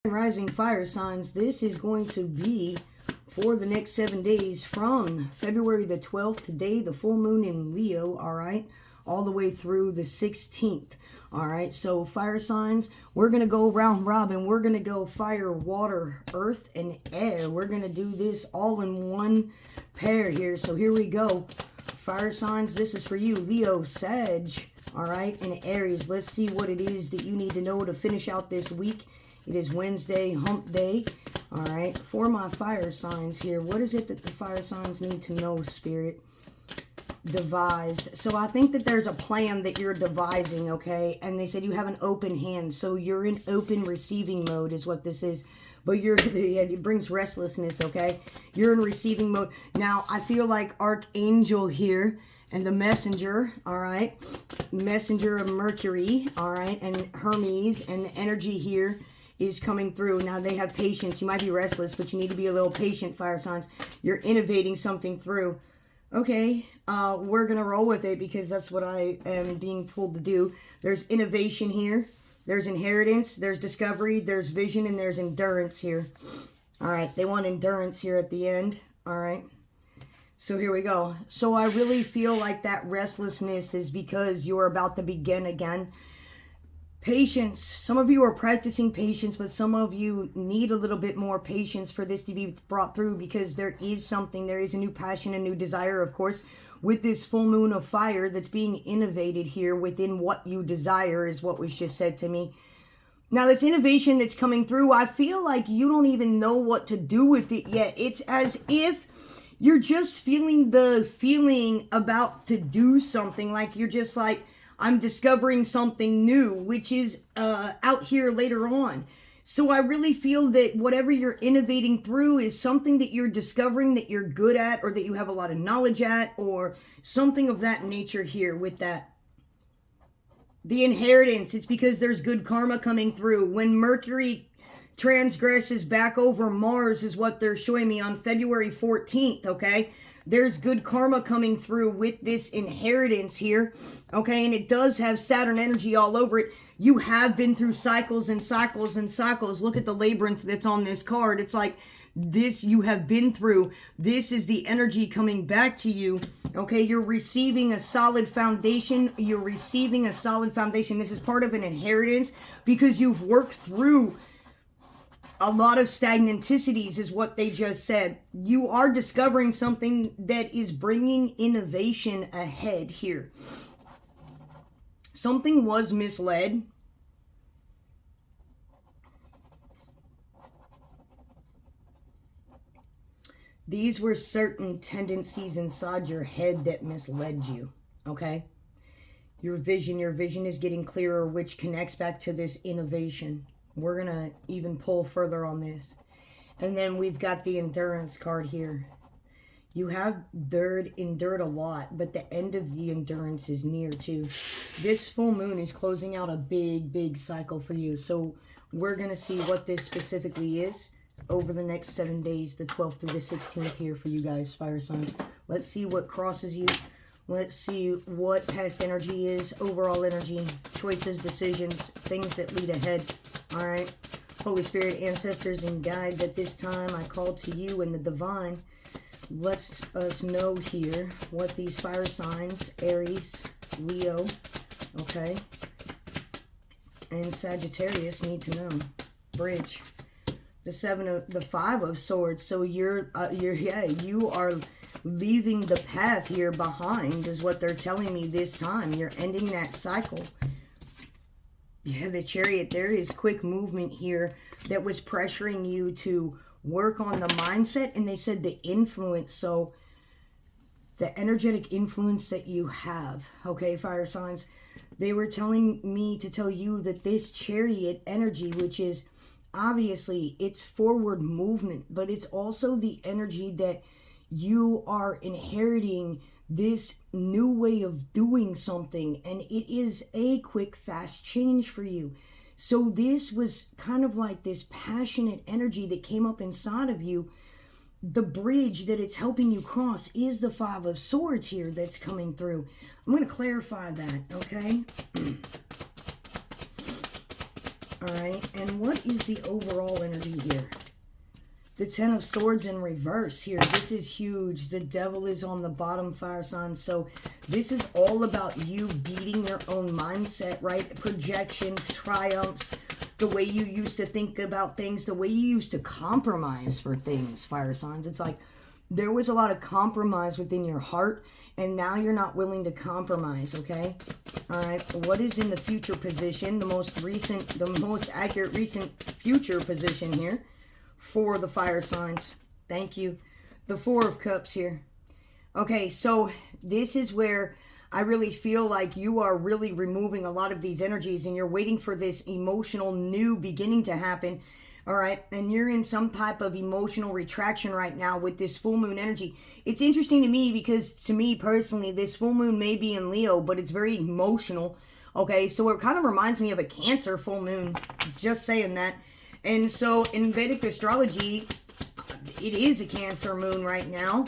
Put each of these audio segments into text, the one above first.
Rising fire signs, this is going to be for the next 7 days from February the 12th, today, the full moon in Leo, all right, all the way through the 16th, all right. So fire signs, we're going to go round robin. We're going to go fire, water, earth, and air. We're going to do this all in one pair here. So here we go. Fire signs, this is for you, Leo, Sag, all right, and Aries. Let's see what it is that you need to know to finish out this week. It is Wednesday, hump day. All right, for my fire signs here, what is it that the fire signs need to know, Spirit? Devised. So I think that there's a plan that you're devising, okay? And they said you have an open hand. So you're in open receiving mode is what this is. But it brings restlessness, okay? You're in receiving mode. Now, I feel like Archangel here and the messenger, all right? Messenger of Mercury, all right? And Hermes and the energy here is coming through. Now they have patience. You might be restless, but you need to be a little patient, fire signs. You're innovating something through. Okay, we're going to roll with it because that's what I am being told to do. There's innovation here. There's inheritance. There's discovery. There's vision. And there's endurance here. All right, they want endurance here at the end. All right. So here we go. So I really feel like that restlessness is because you're about to begin again. Patience. Some of you are practicing patience, but some of you need a little bit more patience for this to be brought through because there is something, there is a new passion, a new desire, of course, with this full moon of fire that's being innovated here within what you desire is what was just said to me. Now, this innovation that's coming through, I feel like you don't even know what to do with it yet. It's as if you're just feeling the feeling about to do something, like you're just like, I'm discovering something new, which is out here later on. So I really feel that whatever you're innovating through is something that you're discovering that you're good at or that you have a lot of knowledge at or something of that nature here with that. The inheritance, it's because there's good karma coming through. When Mercury transgresses back over Mars is what they're showing me on February 14th, okay? There's good karma coming through with this inheritance here, okay? And it does have Saturn energy all over it. You have been through cycles and cycles and cycles. Look at the labyrinth that's on this card. It's like this you have been through. This is the energy coming back to you, okay? You're receiving a solid foundation. You're receiving a solid foundation. This is part of an inheritance because you've worked through a lot of stagnanticities is what they just said. You are discovering something that is bringing innovation ahead here. Something was misled. These were certain tendencies inside your head that misled you, okay? Your vision is getting clearer, which connects back to this innovation. We're going to even pull further on this. And then we've got the endurance card here. You have endured a lot, but the end of the endurance is near too. This full moon is closing out a big cycle for you. So we're going to see what this specifically is over the next 7 days, the 12th through the 16th here for you guys, fire signs. Let's see what crosses you. Let's see what past energy is, overall energy, choices, decisions, things that lead ahead. All right, Holy Spirit, ancestors, and guides, at this time, I call to you and the divine. Let us know here what these fire signs, Aries, Leo, okay, and Sagittarius need to know. Bridge, the 5 of swords. So you are leaving the path here behind is what they're telling me this time. You're ending that cycle. Yeah, the Chariot, there is quick movement here that was pressuring you to work on the mindset, and they said the influence, so the energetic influence that you have, okay, fire signs, they were telling me to tell you that this Chariot energy, which is obviously it's forward movement, but it's also the energy that you are inheriting this new way of doing something, and it is a quick, fast change for you. So this was kind of like this passionate energy that came up inside of you. The bridge that it's helping you cross is the 5 of swords here that's coming through. I'm going to clarify that, okay? All right, and what is the overall energy here? The Ten of Swords in reverse here. This is huge. The Devil is on the bottom, fire sign. So this is all about you beating your own mindset, right? Projections, triumphs, the way you used to think about things, the way you used to compromise for things, fire signs. It's like there was a lot of compromise within your heart, and now you're not willing to compromise, okay? All right, what is in the future position? The most accurate recent future position here for the fire signs. Thank you. The Four of Cups here. Okay, so this is where I really feel like you are really removing a lot of these energies, and you're waiting for this emotional new beginning to happen. All right, and you're in some type of emotional retraction right now with this full moon energy. It's interesting to me because, to me personally, this full moon may be in Leo, but it's very emotional. Okay, so it kind of reminds me of a Cancer full moon. Just saying that. And so in Vedic astrology, it is a Cancer moon right now.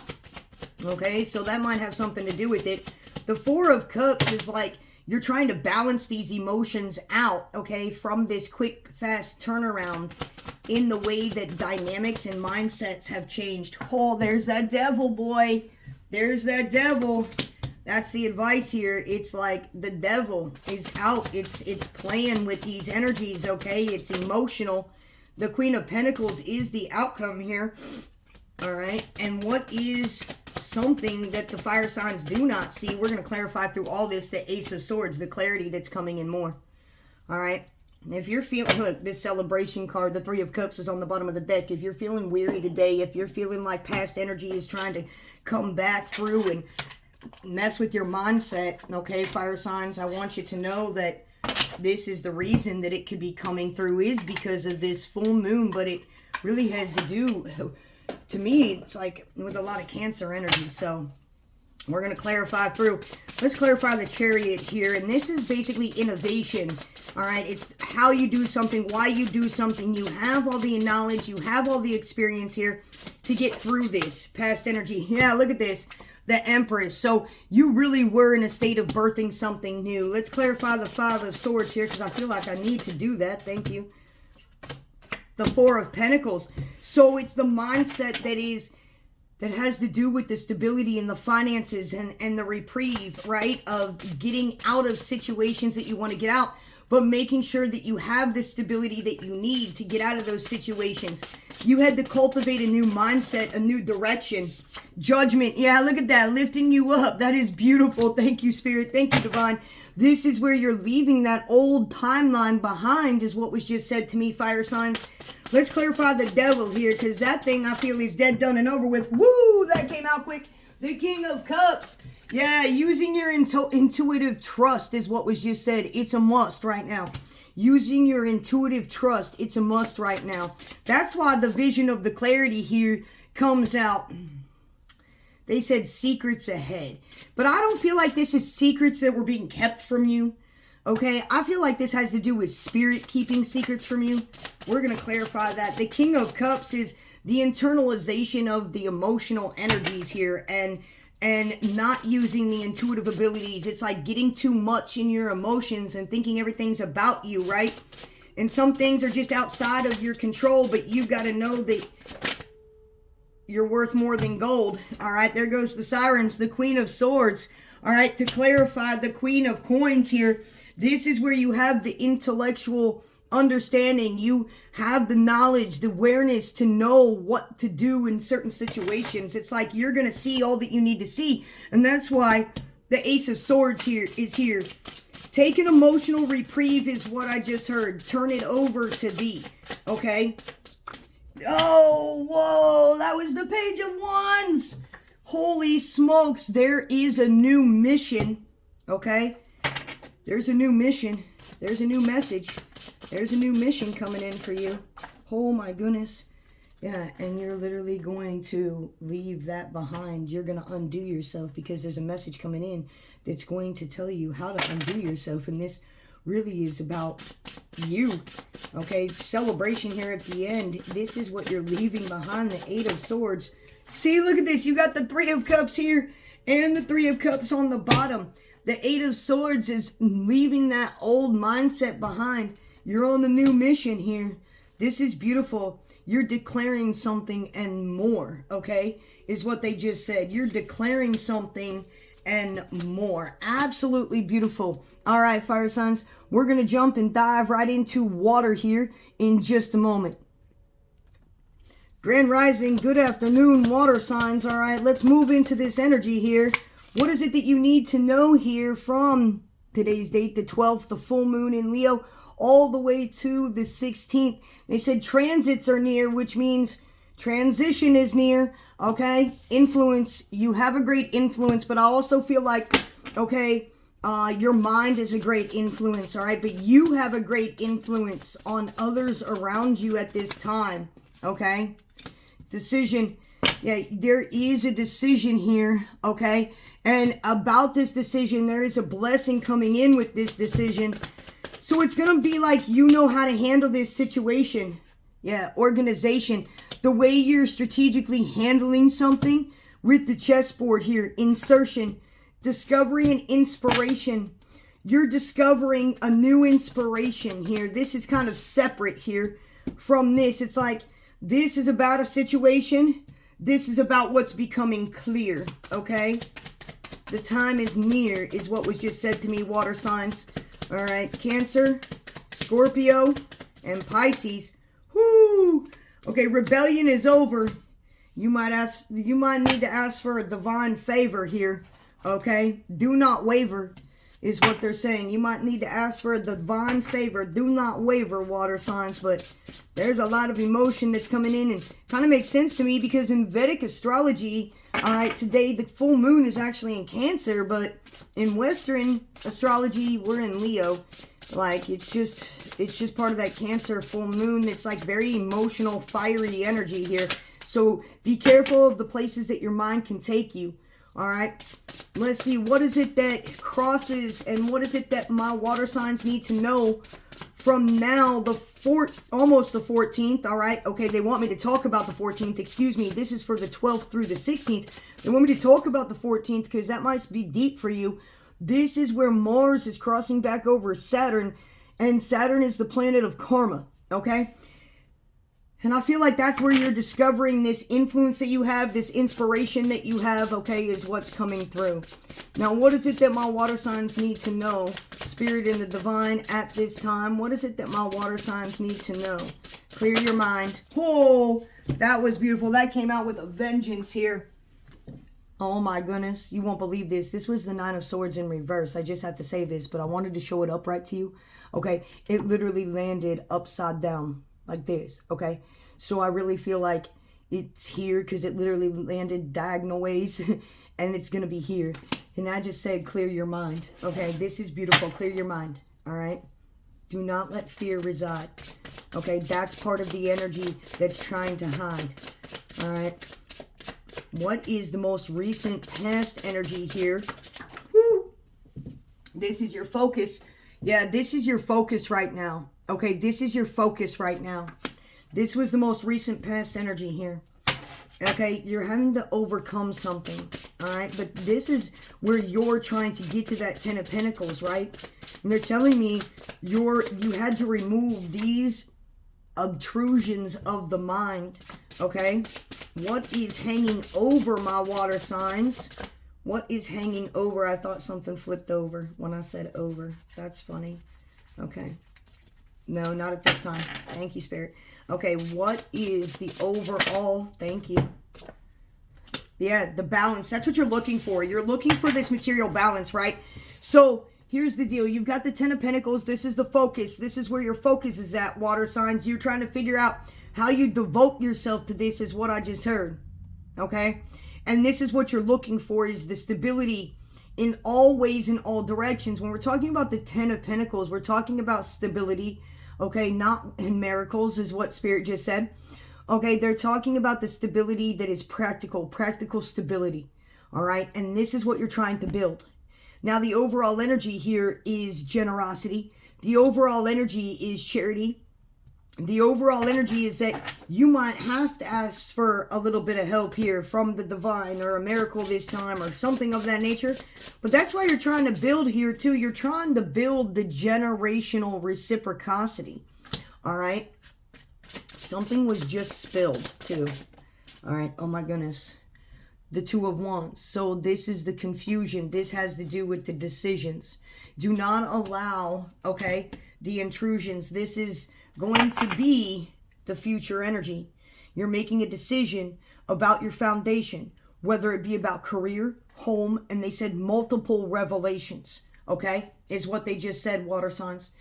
Okay, so that might have something to do with it. The Four of Cups is like you're trying to balance these emotions out, okay, from this quick, fast turnaround in the way that dynamics and mindsets have changed. Oh, there's that devil, boy. There's that devil. That's the advice here. It's like the devil is out. It's playing with these energies, okay? It's emotional. The Queen of Pentacles is the outcome here. All right. And what is something that the fire signs do not see? We're going to clarify through all this, the Ace of Swords, the clarity that's coming in more. All right. If you're feeling, look, this celebration card, the Three of Cups is on the bottom of the deck. If you're feeling weary today, if you're feeling like past energy is trying to come back through and mess with your mindset, okay, fire signs, I want you to know that this is the reason that it could be coming through is because of this full moon, but it really has to do, to me, it's like with a lot of Cancer energy. So we're going to clarify through. Let's clarify the Chariot here. And this is basically innovation. All right. It's how you do something, why you do something. You have all the knowledge. You have all the experience here to get through this past energy. Yeah, look at this. The Empress. So you really were in a state of birthing something new. Let's clarify the Five of Swords here because I feel like I need to do that. Thank you. The Four of Pentacles. So it's the mindset that has to do with the stability and the finances and the reprieve, right? Of getting out of situations that you want to get out, but making sure that you have the stability that you need to get out of those situations. You had to cultivate a new mindset, a new direction. Judgment. Yeah, look at that. Lifting you up. That is beautiful. Thank you, Spirit. Thank you, Divine. This is where you're leaving that old timeline behind is what was just said to me, fire signs. Let's clarify the Devil here because that thing I feel is dead, done, and over with. Woo! That came out quick. The King of Cups. Yeah, using your intuitive trust is what was just said. It's a must right now. Using your intuitive trust, it's a must right now. That's why the vision of the clarity here comes out. They said secrets ahead. But I don't feel like this is secrets that were being kept from you. Okay, I feel like this has to do with spirit keeping secrets from you. We're going to clarify that. The King of Cups is the internalization of the emotional energies here and not using the intuitive abilities. It's like getting too much in your emotions and thinking everything's about you, right? And some things are just outside of your control, but you've got to know that you're worth more than gold. All right, there goes the Sirens, the Queen of Swords. All right, to clarify, the Queen of Coins here. This is where you have the intellectual understanding. You have the knowledge, the awareness to know what to do in certain situations. It's like you're going to see all that you need to see. And that's why the Ace of Swords here is here. Take an emotional reprieve is what I just heard. Turn it over to thee. Okay? Oh, whoa. That was the Page of Wands. Holy smokes. There is a new mission. Okay? There's a new mission. There's a new message. There's a new mission coming in for you. Oh my goodness. Yeah, and you're literally going to leave that behind. You're going to undo yourself because there's a message coming in that's going to tell you how to undo yourself. And this really is about you. Okay, celebration here at the end. This is what you're leaving behind, the Eight of Swords. See, look at this. You got the Three of Cups here and the Three of Cups on the bottom. The Eight of Swords is leaving that old mindset behind. You're on the new mission here. This is beautiful. You're declaring something and more, okay? Is what they just said. You're declaring something and more. Absolutely beautiful. All right, fire signs. We're going to jump and dive right into water here in just a moment. Grand Rising, good afternoon, water signs. All right, let's move into this energy here. What is it that you need to know here from today's date, the 12th, the full moon in Leo, all the way to the 16th? They said transits are near, which means transition is near, okay? Influence, you have a great influence, but I also feel like, okay, your mind is a great influence, all right? But you have a great influence on others around you at this time, okay? Decision, yeah, there is a decision here, okay? And about this decision, there is a blessing coming in with this decision. So it's going to be like you know how to handle this situation. Yeah, organization. The way you're strategically handling something with the chessboard here. Insertion, discovery, and inspiration. You're discovering a new inspiration here. This is kind of separate here from this. It's like this is about a situation. This is about what's becoming clear, okay? The time is near is what was just said to me, water signs. All right, Cancer, Scorpio, and Pisces. Whoo! Okay, rebellion is over. You might need to ask for a divine favor here, okay? Do not waver is what they're saying. You might need to ask for a divine favor. Do not waver, water signs, but there's a lot of emotion that's coming in and kind of makes sense to me because in Vedic astrology, all right, today the full moon is actually in Cancer, but in Western astrology, we're in Leo. Like, it's just part of that Cancer full moon. It's like very emotional, fiery energy here. So be careful of the places that your mind can take you. All right, let's see. What is it that crosses and what is it that my water signs need to know from now, almost the 14th, all right? Okay, they want me to talk about the 14th. Excuse me, this is for the 12th through the 16th. They want me to talk about the 14th because that might be deep for you. This is where Mars is crossing back over Saturn, and Saturn is the planet of karma, okay? And I feel like that's where you're discovering this influence that you have, this inspiration that you have, okay, is what's coming through. Now, what is it that my water signs need to know? Spirit and the divine at this time. What is it that my water signs need to know? Clear your mind. Oh, that was beautiful. That came out with a vengeance here. Oh my goodness. You won't believe this. This was the 9 of Swords in reverse. I just have to say this, but I wanted to show it upright to you. Okay, it literally landed upside down. Like this, okay? So I really feel like it's here because it literally landed diagonal ways and it's going to be here. And I just said, clear your mind. Okay, this is beautiful. Clear your mind, all right? Do not let fear reside. Okay, that's part of the energy that's trying to hide, all right? What is the most recent past energy here? Woo! This is your focus. Yeah, this is your focus right now. Okay, this is your focus right now. This was the most recent past energy here. Okay, you're having to overcome something, all right? But this is where you're trying to get to that 10 of Pentacles, right? And they're telling me you had to remove these obtrusions of the mind, okay? What is hanging over my water signs? What is hanging over? I thought something flipped over when I said over. That's funny. Okay. No, not at this time. Thank you, Spirit. Okay, what is the overall? Thank you. Yeah, the balance. That's what you're looking for. You're looking for this material balance, right? So here's the deal. You've got the 10 of Pentacles. This is the focus. This is where your focus is at, water signs. You're trying to figure out how you devote yourself to this is what I just heard. Okay? And this is what you're looking for is the stability in all ways, in all directions. When we're talking about the 10 of Pentacles, we're talking about stability. Okay, not in miracles is what Spirit just said. Okay, they're talking about the stability that is practical stability. All right, and this is what you're trying to build. Now, the overall energy here is generosity. The overall energy is charity. the overall energy is that you might have to ask for a little bit of help here from the divine, or a miracle this time, or something of that nature. But that's why you're trying to build here too. You're trying to build the generational reciprocity. All right. Something was just spilled too. All right. Oh my goodness. The Two of Wands. So this is the confusion. This has to do with the decisions. Do not allow, okay, the intrusions. This is going to be the future energy. You're making a decision about your foundation, whether it be about career, home, and they said multiple revelations, okay, is what they just said, water signs.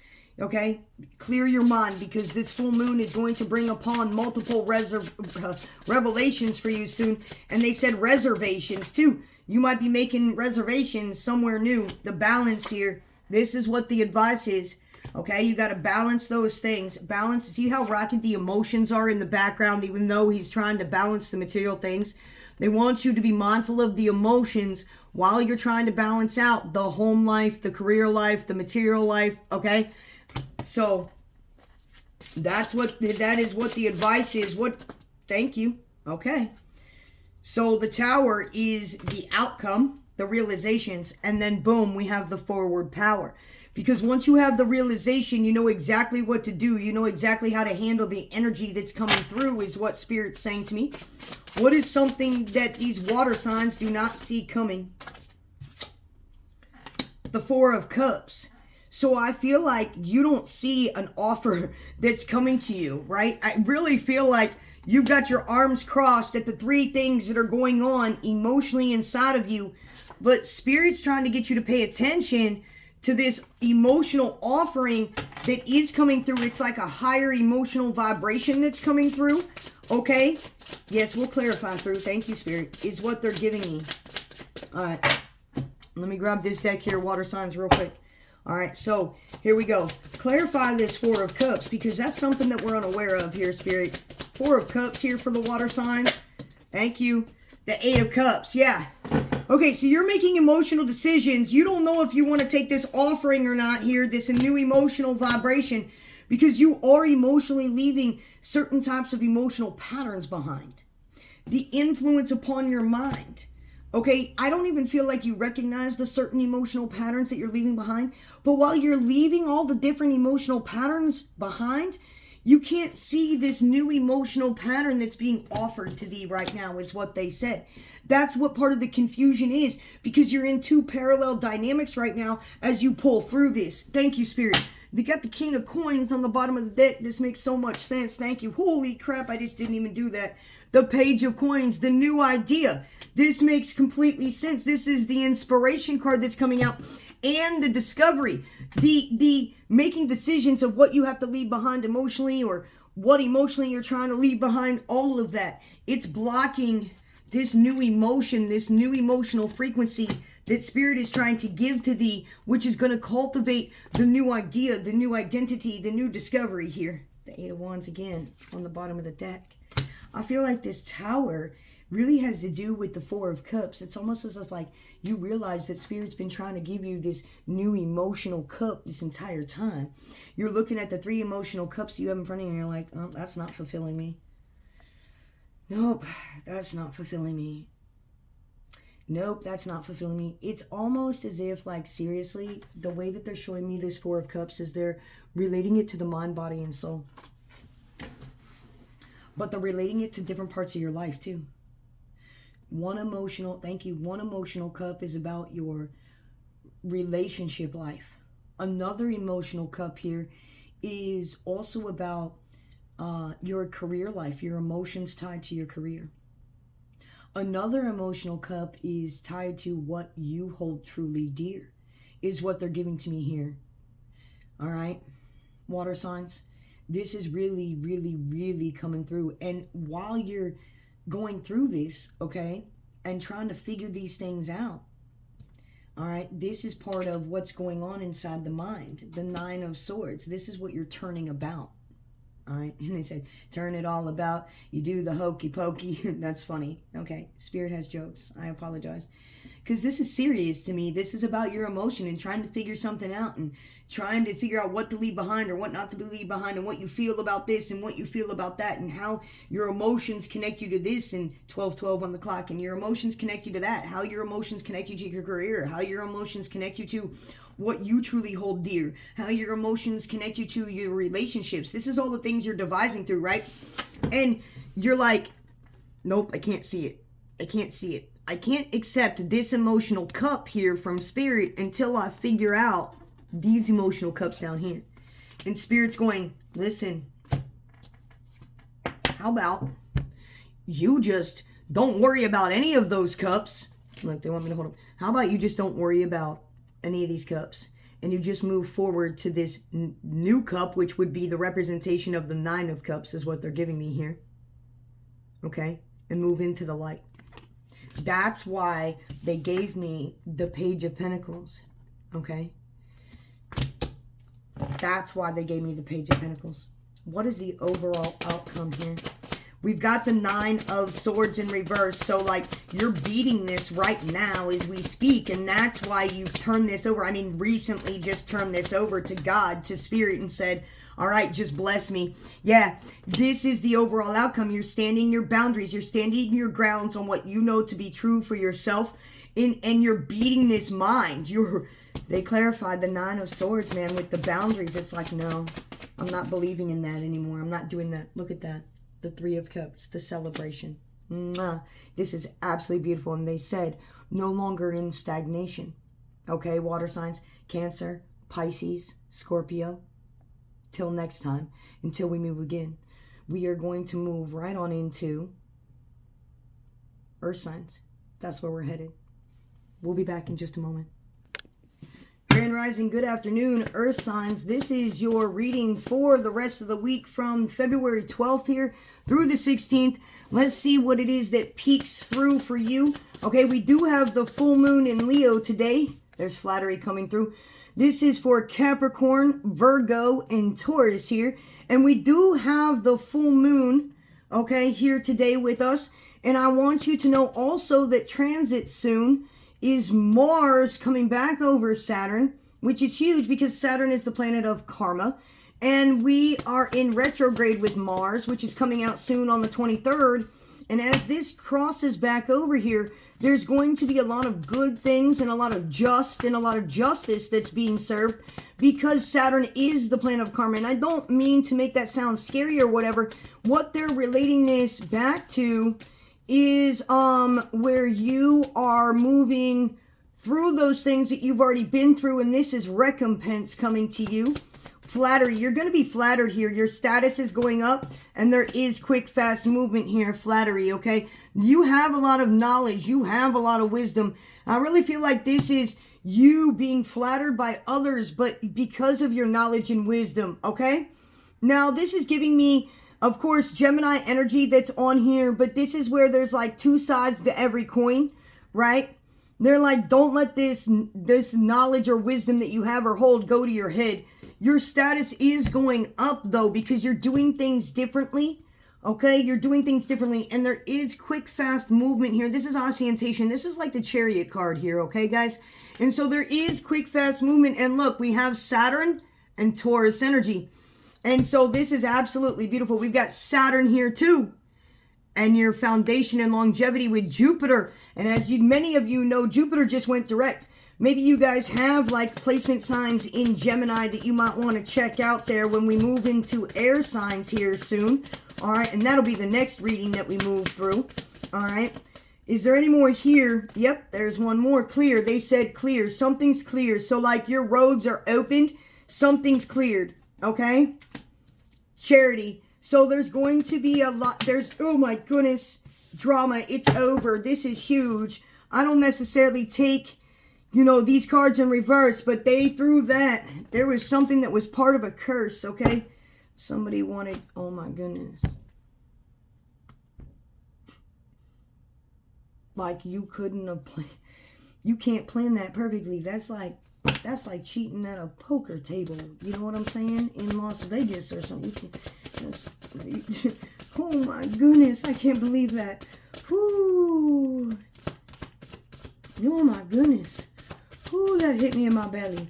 Okay, clear your mind, because this full moon is going to bring upon multiple revelations for you soon. And they said reservations too. You might be making reservations somewhere new. The balance here, this is what the advice is. Okay, you got to balance those things. Balance. See how rocket the emotions are in the background, even though he's trying to balance the material things. They want you to be mindful of the emotions while you're trying to balance out the home life, the career life, the material life. Okay, so that is what the advice is. Thank you. Okay, so the Tower is the outcome, the realizations, and then boom, we have the forward power. Because once you have the realization, you know exactly what to do. You know exactly how to handle the energy that's coming through, is what Spirit's saying to me. What is something that these water signs do not see coming? The Four of Cups. So I feel like you don't see an offer that's coming to you, right? I really feel like you've got your arms crossed at the three things that are going on emotionally inside of you. But Spirit's trying to get you to pay attention to this emotional offering that is coming through. It's like a higher emotional vibration that's coming through. Okay? Yes, we'll clarify through. Thank you, Spirit. Is what they're giving me. All right. Let me grab this deck here, water signs, real quick. All right, so here we go. Clarify this Four of Cups, because that's something that we're unaware of here, Spirit. Four of Cups here for the water signs. Thank you. The Eight of Cups, yeah. Okay, so you're making emotional decisions. You don't know if you want to take this offering or not here, this new emotional vibration, because you are emotionally leaving certain types of emotional patterns behind. The influence upon your mind. Okay, I don't even feel like you recognize the certain emotional patterns that you're leaving behind. But while you're leaving all the different emotional patterns behind, you can't see this new emotional pattern that's being offered to thee right now, is what they said. That's what part of the confusion is, because you're in two parallel dynamics right now as you pull through this. Thank you, Spirit. They got the King of Coins on the bottom of the deck. This makes so much sense. Thank you. Holy crap, I just didn't even do that. The Page of Coins, the new idea. This makes completely sense. This is the inspiration card that's coming out, and the discovery, the making decisions of what you have to leave behind emotionally, or what emotionally you're trying to leave behind. All of that, it's blocking this new emotion, this new emotional frequency that Spirit is trying to give to thee, which is going to cultivate the new idea, the new identity, the new discovery here. The Eight of Wands again on the bottom of the deck. I feel like this Tower really has to do with the Four of Cups. It's almost as if like you realize that Spirit's been trying to give you this new emotional cup this entire time. You're looking at the three emotional cups you have in front of you, and you're like, oh, that's not fulfilling me. Nope, that's not fulfilling me. Nope, that's not fulfilling me. It's almost as if, like, seriously, the way that they're showing me this Four of Cups is they're relating it to the mind, body, and soul. But they're relating it to different parts of your life, too. One emotional cup is about your relationship life. Another emotional cup here is also about your career life, your emotions tied to your career. Another emotional cup is tied to what you hold truly dear, is what they're giving to me here. All right, water signs. This is really, really, really coming through. And while you're going through this, okay, and trying to figure these things out, all right, this is part of what's going on inside the mind. The Nine of Swords. This is what you're turning about. All right, and they said, turn it all about. You do the hokey pokey. That's funny. Okay, Spirit has jokes. I apologize. Because this is serious to me. This is about your emotion and trying to figure something out and trying to figure out what to leave behind or what not to leave behind, and what you feel about this and what you feel about that, and how your emotions connect you to this, and 12:12 on the clock, and your emotions connect you to that, how your emotions connect you to your career, how your emotions connect you to what you truly hold dear, how your emotions connect you to your relationships. This is all the things you're devising through, right? And you're like, nope, I can't see it. I can't see it. I can't accept this emotional cup here from Spirit until I figure out these emotional cups down here. And Spirit's going, listen, how about you just don't worry about any of those cups? Look, they want me to hold them. How about you just don't worry about any of these cups, and you just move forward to this new cup, which would be the representation of the 9 of Cups, is what they're giving me here. Okay? And move into the light. That's why they gave me the Page of Pentacles. Okay? That's why they gave me the Page of Pentacles. What is the overall outcome here? We've got the 9 of Swords in reverse. So, like, you're beating this right now as we speak. And that's why you've turned this over. I mean, recently just turned this over to God, to Spirit, and said, all right, just bless me. Yeah, this is the overall outcome. You're standing your boundaries. You're standing your grounds on what you know to be true for yourself. And you're beating this mind. They clarified the 9 of Swords, man, with the boundaries. It's like, no, I'm not believing in that anymore. I'm not doing that. Look at that. The 3 of Cups, the celebration. Mwah. This is absolutely beautiful. And they said, no longer in stagnation. Okay, water signs, Cancer, Pisces, Scorpio. Till next time, until we move again. We are going to move right on into Earth signs. That's where we're headed. We'll be back in just a moment. Grand Rising, good afternoon, Earth signs. This is your reading for the rest of the week from February 12th here through the 16th. Let's see what it is that peeks through for you. Okay, we do have the full moon in Leo today. There's flattery coming through. This is for Capricorn, Virgo, and Taurus here. And we do have the full moon, okay, here today with us. And I want you to know also that transit soon is Mars coming back over Saturn, which is huge because Saturn is the planet of karma. And we are in retrograde with Mars, which is coming out soon on the 23rd. And as this crosses back over here, there's going to be a lot of good things and a lot of justice that's being served because Saturn is the planet of karma. And I don't mean to make that sound scary or whatever. What they're relating this back to is where you are moving through those things that you've already been through, and this is recompense coming to you. Flattery, you're going to be flattered here. Your status is going up, and there is quick, fast movement here. Flattery, okay? You have a lot of knowledge. You have a lot of wisdom. I really feel like this is you being flattered by others, but because of your knowledge and wisdom, okay? Now, this is giving me, of course, Gemini energy that's on here, but this is where there's like 2 sides to every coin, right? They're like, don't let this knowledge or wisdom that you have or hold go to your head. Your status is going up, though, because you're doing things differently, okay? You're doing things differently, and there is quick, fast movement here. This is Oscientation. This is like the Chariot card here, okay, guys? And so there is quick, fast movement, and look, we have Saturn and Taurus energy. And so this is absolutely beautiful. We've got Saturn here, too, and your foundation and longevity with Jupiter. And as many of you know, Jupiter just went direct. Maybe you guys have like placement signs in Gemini that you might want to check out there when we move into air signs here soon. All right, and that'll be the next reading that we move through. All right, is there any more here? Yep, there's one more. Clear. They said clear. Something's clear. So like your roads are opened, something's cleared. Okay, Charity. So there's going to be a lot. There's, oh my goodness, drama. It's over. This is huge. I don't necessarily take, you know, these cards in reverse, but they threw that. There was something that was part of a curse, okay? Somebody wanted, oh my goodness. Like you couldn't have planned. You can't plan that perfectly. That's like cheating at a poker table. You know what I'm saying? In Las Vegas or something. Oh my goodness, I can't believe that. Whoo. Oh my goodness. Ooh, that hit me in my belly.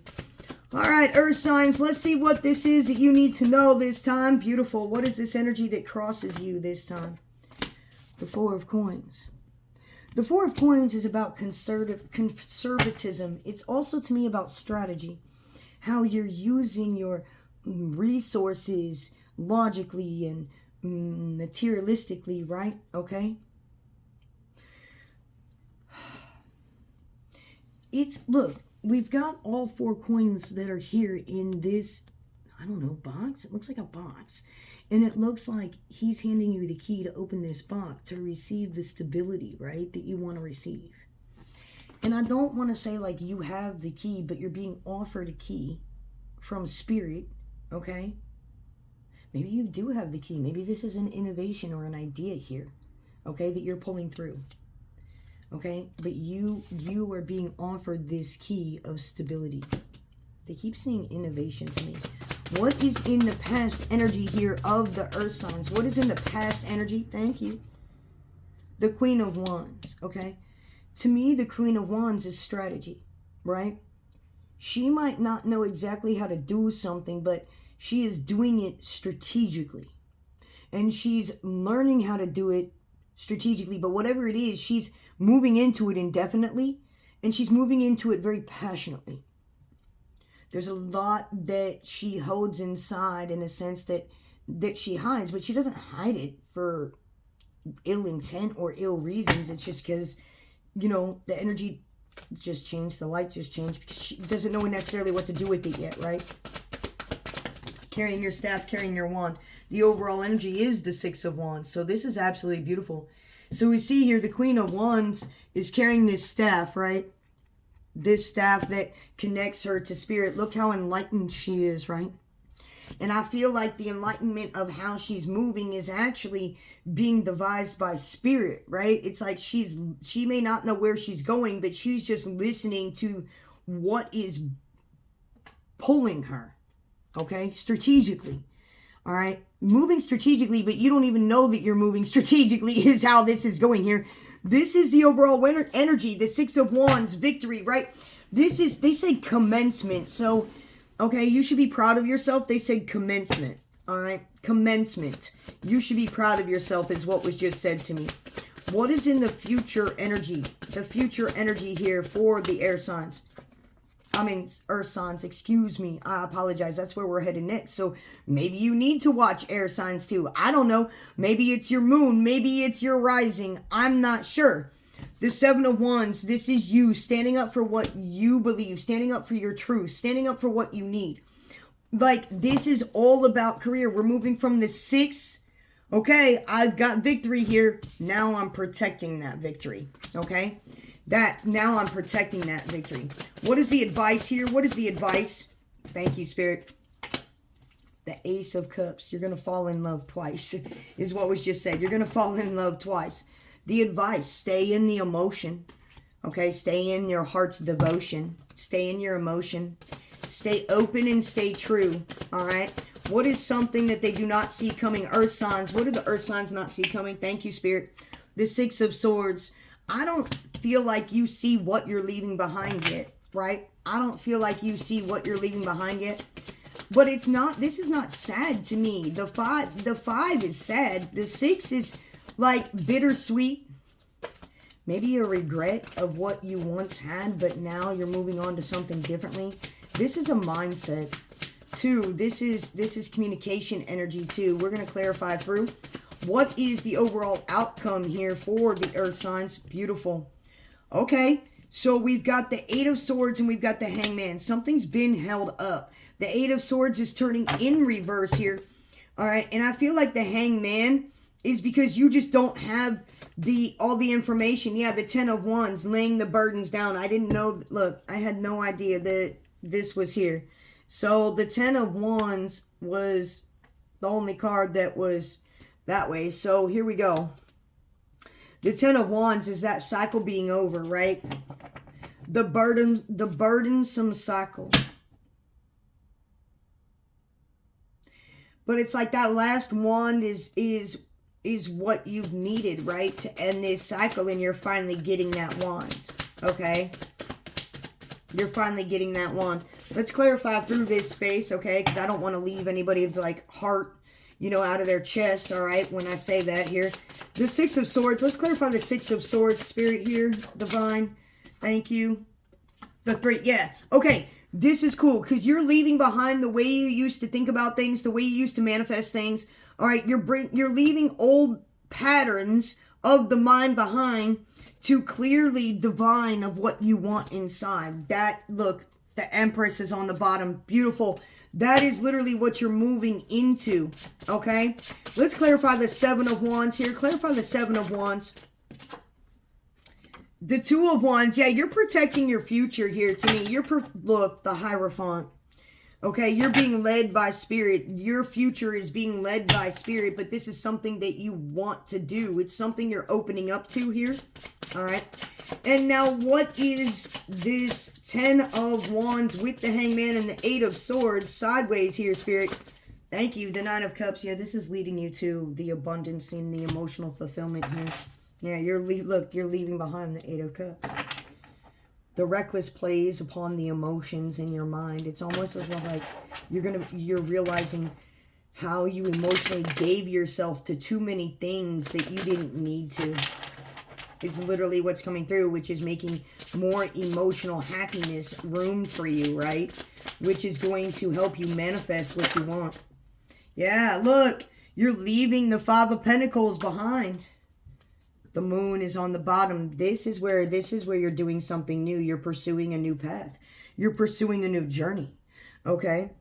All right, earth signs, let's see what this is that you need to know this time. Beautiful. What is this energy that crosses you this time? The Four of Coins. The Four of Coins is about conservatism. It's also, to me, about strategy. How you're using your resources logically and materialistically, right? Okay? Look, we've got all 4 coins that are here in this, I don't know, box. It looks like a box. And it looks like he's handing you the key to open this box to receive the stability, right, that you want to receive. And I don't want to say like you have the key, but you're being offered a key from spirit, okay? Maybe you do have the key. Maybe this is an innovation or an idea here, okay, that you're pulling through. Okay, but you are being offered this key of stability. They keep saying innovation to me. What is in the past energy here of the earth signs? What is in the past energy? Thank you. The Queen of Wands, okay? To me, the Queen of Wands is strategy, right? She might not know exactly how to do something, but she is doing it strategically. And she's learning how to do it strategically, but whatever it is, she's moving into it indefinitely, and she's moving into it very passionately. There's a lot that she holds inside in a sense that she hides, but she doesn't hide it for ill intent or ill reasons. It's just because, you know, the energy just changed, the light just changed, because she doesn't know necessarily what to do with it yet, right? Carrying your staff, carrying your wand. The overall energy is the Six of Wands, so this is absolutely beautiful. So we see here the Queen of Wands is carrying this staff, right? This staff that connects her to spirit. Look how enlightened she is, right? And I feel like the enlightenment of how she's moving is actually being devised by spirit, right? It's like she may not know where she's going, but she's just listening to what is pulling her, okay? Strategically. All right, moving strategically, but you don't even know that you're moving strategically is how this is going here. This is the overall energy, the Six of Wands, victory, right? This is, they say commencement. So, okay, you should be proud of yourself. They said commencement, all right? Commencement. You should be proud of yourself is what was just said to me. What is in the future energy? The future energy here for the air signs. Earth signs, excuse me. I apologize. That's where we're headed next. So maybe you need to watch air signs too. I don't know. Maybe it's your moon. Maybe it's your rising. I'm not sure. The Seven of Wands, this is you standing up for what you believe, standing up for your truth, standing up for what you need. Like, this is all about career. We're moving from the 6. Okay, I've got victory here. Now I'm protecting that victory. Okay? Now I'm protecting that victory. What is the advice here? What is the advice? Thank you, Spirit. The Ace of Cups. You're going to fall in love twice, is what was just said. You're going to fall in love twice. The advice, stay in the emotion. Okay, stay in your heart's devotion. Stay in your emotion. Stay open and stay true. All right? What is something that they do not see coming? Earth signs. What do the earth signs not see coming? Thank you, Spirit. The Six of Swords. I don't feel like you see what you're leaving behind yet, right? I don't feel like you see what you're leaving behind yet. But it's not, this is not sad to me. The five is sad. The 6 is like bittersweet. Maybe a regret of what you once had, but now you're moving on to something differently. This is a mindset. 2, this is communication energy too. We're going to clarify through. What is the overall outcome here for the earth signs? Beautiful. Okay, so we've got the 8 of Swords and we've got the Hangman. Something's been held up. The 8 of Swords is turning in reverse here. All right, and I feel like the Hangman is because you just don't have all the information. Yeah, the 10 of Wands, laying the burdens down. I didn't know, look, I had no idea that this was here. So the 10 of Wands was the only card that was that way. So here we go. The 10 of Wands is that cycle being over, right? The burdensome cycle. But it's like that last wand is what you've needed, right? To end this cycle, and you're finally getting that wand. Okay? You're finally getting that wand. Let's clarify through this space, okay? Because I don't want to leave anybody's, like, heart, you know, out of their chest, all right, when I say that here. The Six of Swords. Let's clarify the Six of Swords, Spirit here, Divine. Thank you. The Three, yeah. Okay, this is cool because you're leaving behind the way you used to think about things, the way you used to manifest things. All right, you're leaving old patterns of the mind behind to clearly divine of what you want inside. That, look, the Empress is on the bottom. Beautiful. That is literally what you're moving into, okay? Let's clarify the Seven of Wands here. Clarify the Seven of Wands. The Two of Wands. Yeah, you're protecting your future here to me. Look, the Hierophant. Okay, you're being led by Spirit. Your future is being led by Spirit, but this is something that you want to do. It's something you're opening up to here, all right? And now what is this Ten of Wands with the Hangman and the Eight of Swords sideways here, Spirit? Thank you. The Nine of Cups. Yeah, this is leading you to the abundance and the emotional fulfillment here. Yeah, you're leaving behind the Eight of Cups. The reckless plays upon the emotions in your mind. It's almost as like you're realizing how you emotionally gave yourself to too many things that you didn't need to. It's literally what's coming through, which is making more emotional happiness room for you, right? Which is going to help you manifest what you want. Yeah, look, you're leaving the Five of Pentacles behind. The Moon is on the bottom. This is where you're doing something new. You're pursuing a new path. You're pursuing a new journey. Okay?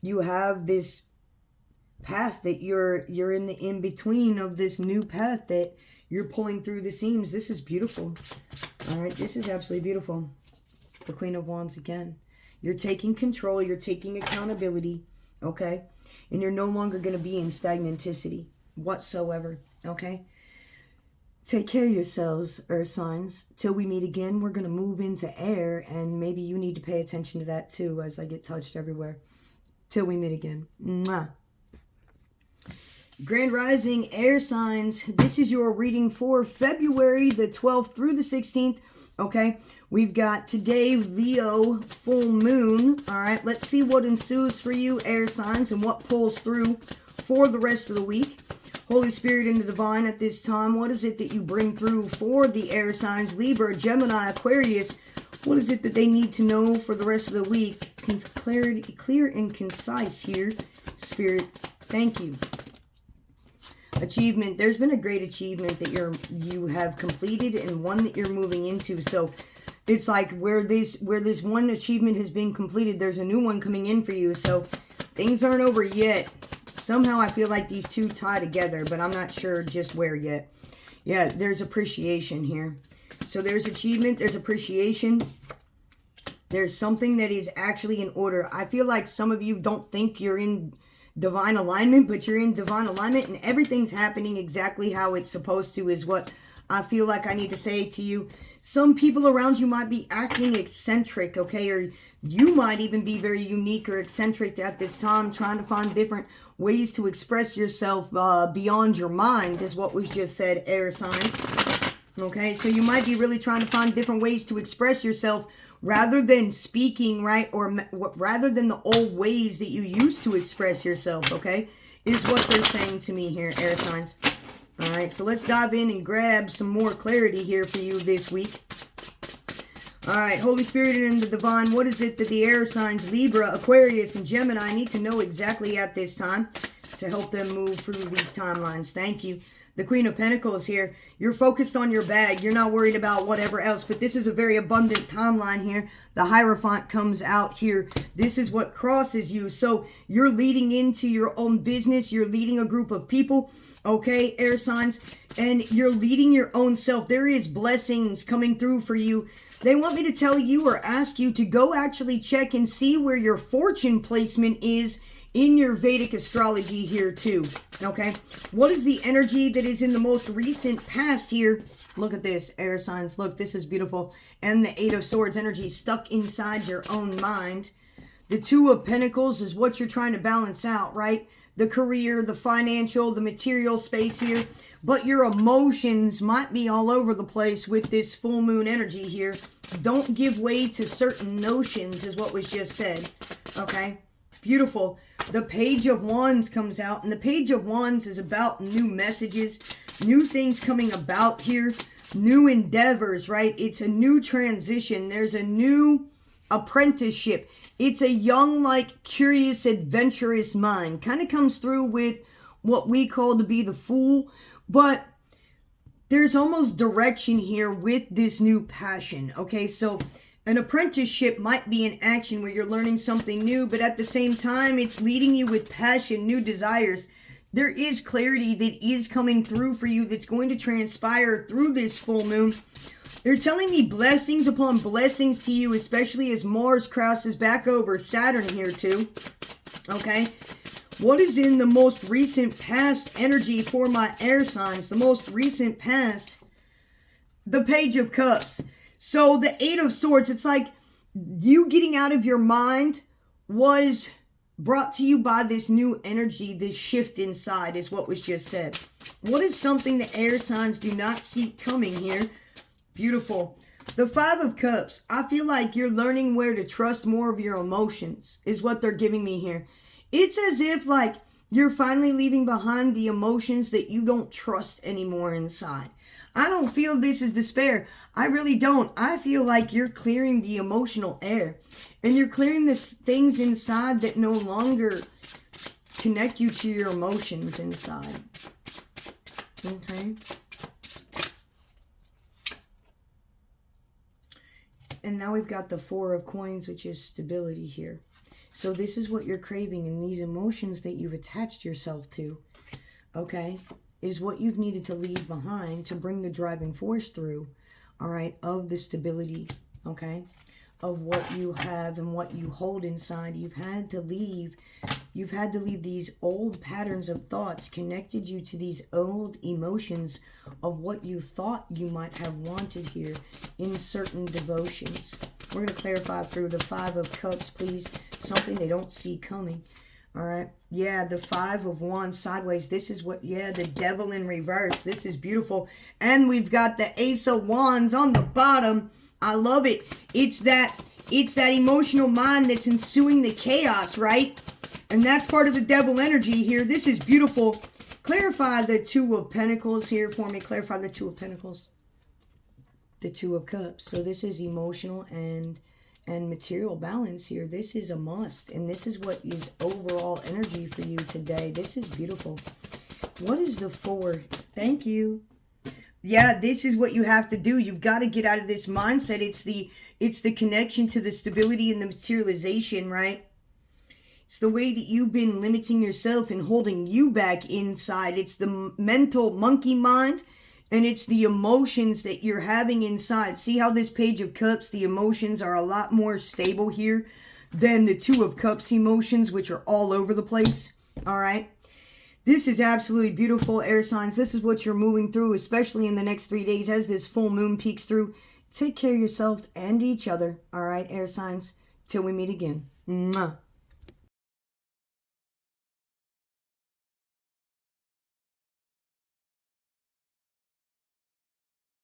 You have this path that you're in the in-between of this new path that you're pulling through the seams. This is beautiful. All right, this is absolutely beautiful. The Queen of Wands again. You're taking control. You're taking accountability. Okay? And you're no longer going to be in stagnanticity whatsoever. Okay? Take care of yourselves, Earth signs. Till we meet again, we're going to move into air, and maybe you need to pay attention to that too as I get touched everywhere. Till we meet again. Mwah. Grand Rising, air signs. This is your reading for February the 12th through the 16th. Okay, we've got today Leo full moon. All right, let's see what ensues for you, air signs, and what pulls through for the rest of the week. Holy Spirit and the Divine at this time, what is it that you bring through for the air signs? Libra, Gemini, Aquarius. What is it that they need to know for the rest of the week? Clarity, clear and concise here, Spirit. Thank you. Achievement. There's been a great achievement that you have completed and one that you're moving into. So it's like where this one achievement has been completed, there's a new one coming in for you. So things aren't over yet. Somehow I feel like these two tie together, but I'm not sure just where yet. Yeah, there's appreciation here. So there's achievement, there's appreciation. There's something that is actually in order. I feel like some of you don't think you're in divine alignment, but you're in divine alignment and everything's happening exactly how it's supposed to is what I feel like I need to say to you. Some people around you might be acting eccentric, okay? Or you might even be very unique or eccentric at this time, trying to find different ways to express yourself beyond your mind, is what was just said, air signs. Okay, so you might be really trying to find different ways to express yourself rather than speaking, right? Or rather than the old ways that you used to express yourself, okay? Is what they're saying to me here, air signs. All right, so let's dive in and grab some more clarity here for you this week. All right, Holy Spirit and the Divine, what is it that the air signs Libra, Aquarius, and Gemini need to know exactly at this time to help them move through these timelines? Thank you. The Queen of Pentacles here. You're focused on your bag. You're not worried about whatever else, but this is a very abundant timeline here. The Hierophant comes out here. This is what crosses you. So you're leading into your own business. You're leading a group of people, okay, air signs, and you're leading your own self. There is blessings coming through for you. They want me to tell you or ask you to go actually check and see where your fortune placement is in your Vedic astrology here too, okay? What is the energy that is in the most recent past here? Look at this, air signs. Look, this is beautiful. And the Eight of Swords energy stuck inside your own mind. The Two of Pentacles is what you're trying to balance out, right? the career, the financial, the material space here. But your emotions might be all over the place with this full moon energy here. Don't give way to certain notions is what was just said. Okay? Beautiful. The Page of Wands comes out. And the Page of Wands is about new messages, new things coming about here, new endeavors, right? It's a new transition. There's a new apprenticeship. It's a young, like, curious, adventurous mind. Kind of comes through with what we call to be the Fool. But there's almost direction here with this new passion. Okay, so an apprenticeship might be an action where you're learning something new, but at the same time, it's leading you with passion, new desires. There is clarity that is coming through for you that's going to transpire through this full moon. They're telling me blessings upon blessings to you, especially as Mars crosses back over Saturn here too. Okay? What is in the most recent past energy for my air signs? The most recent past, the Page of Cups. So the Eight of Swords, it's like you getting out of your mind was brought to you by this new energy, this shift inside is what was just said. What is something the air signs do not see coming here? Beautiful. The Five of Cups. I feel like you're learning where to trust more of your emotions is what they're giving me here. It's as if like you're finally leaving behind the emotions that you don't trust anymore inside. I don't feel this is despair. I really don't. I feel like you're clearing the emotional air. And you're clearing the things inside that no longer connect you to your emotions inside. Okay. And now we've got the Four of Coins, which is stability here. So this is what you're craving, and these emotions that you've attached yourself to, okay, is what you've needed to leave behind to bring the driving force through, all right, of the stability, okay, of what you have and what you hold inside. You've had to leave these old patterns of thoughts connected you to these old emotions of what you thought you might have wanted here in certain devotions. We're going to clarify through the Five of Cups, please. Something they don't see coming. All right. Yeah, the Five of Wands sideways. This is what, yeah, the Devil in reverse. This is beautiful. And we've got the Ace of Wands on the bottom. I love it. It's that emotional mind that's ensuing the chaos, right? And that's part of the devil energy here. This is beautiful. Clarify the Two of Pentacles here for me. Clarify the Two of Pentacles. The Two of Cups. So this is emotional and material balance here. This is a must. And this is what is overall energy for you today. This is beautiful. What is the Four? Thank you. Yeah, this is what you have to do. You've got to get out of this mindset. It's the connection to the stability and the materialization, right? It's the way that you've been limiting yourself and holding you back inside. It's the mental monkey mind. And it's the emotions that you're having inside. See how this Page of Cups, the emotions are a lot more stable here than the Two of Cups emotions, which are all over the place. All right. This is absolutely beautiful, air signs. This is what you're moving through, especially in the next 3 days as this full moon peeks through. Take care of yourself and each other. All right, air signs. Till we meet again. Mwah.